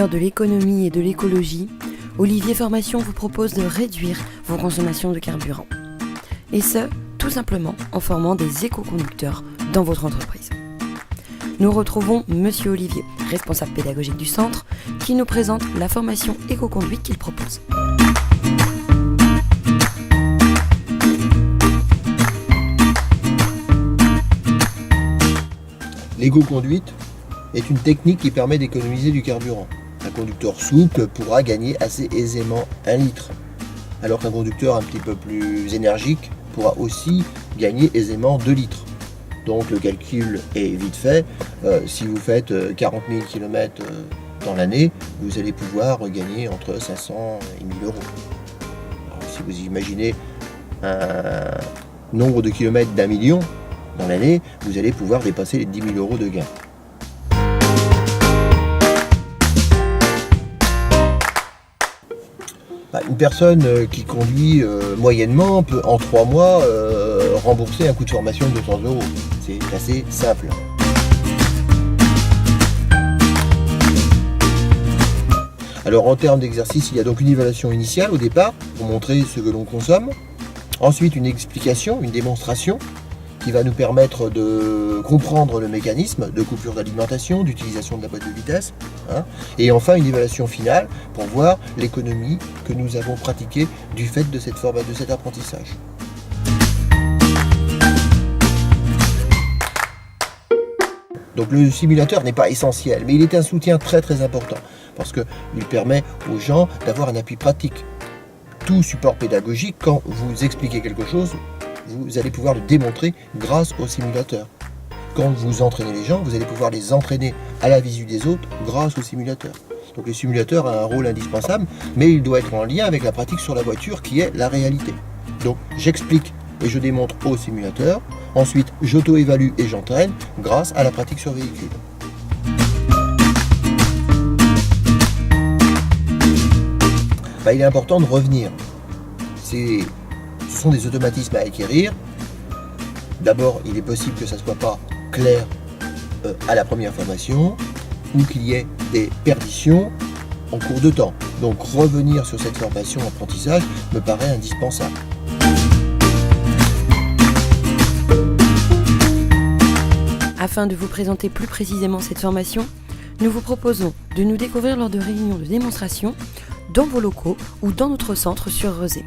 l'heure de l'économie et de l'écologie, Olivier Formation vous propose de réduire vos consommations de carburant. Et ce, tout simplement en formant des éco-conducteurs dans votre entreprise. Nous retrouvons Monsieur Olivier, responsable pédagogique du centre, qui nous présente la formation éco-conduite qu'il propose. L'éco-conduite est une technique qui permet d'économiser du carburant. Un conducteur souple pourra gagner assez aisément 1 litre, alors qu'un conducteur un petit peu plus énergique pourra aussi gagner aisément 2 litres. Donc le calcul est vite fait. Si vous faites 40 000 km dans l'année, vous allez pouvoir gagner entre 500 et 1000 euros. Alors, si vous imaginez un nombre de kilomètres d'1 million dans l'année, vous allez pouvoir dépasser les 10 000 euros de gain. Une personne qui conduit moyennement peut en 3 mois rembourser un coût de formation de 200 euros. C'est assez simple. Alors en termes d'exercice, il y a donc une évaluation initiale au départ pour montrer ce que l'on consomme. Ensuite une explication, une démonstration qui va nous permettre de comprendre le mécanisme de coupure d'alimentation, d'utilisation de la boîte de vitesse. Et enfin une évaluation finale pour voir l'économie que nous avons pratiquée du fait de cet apprentissage. Donc le simulateur n'est pas essentiel, mais il est un soutien très très important parce qu'il permet aux gens d'avoir un appui pratique. Tout support pédagogique, quand vous expliquez quelque chose, vous allez pouvoir le démontrer grâce au simulateur. Quand vous entraînez les gens, vous allez pouvoir les entraîner à la visu des autres grâce au simulateur. Donc le simulateur a un rôle indispensable, mais il doit être en lien avec la pratique sur la voiture qui est la réalité. Donc j'explique et je démontre au simulateur. Ensuite, j'auto-évalue et j'entraîne grâce à la pratique sur véhicule. Il est important de revenir. Ce sont des automatismes à acquérir. D'abord, il est possible que ça ne soit pas clair à la première formation ou qu'il y ait des perditions en cours de temps. Donc revenir sur cette formation apprentissage me paraît indispensable. Afin de vous présenter plus précisément cette formation, nous vous proposons de nous découvrir lors de réunions de démonstration dans vos locaux ou dans notre centre sur Rezé.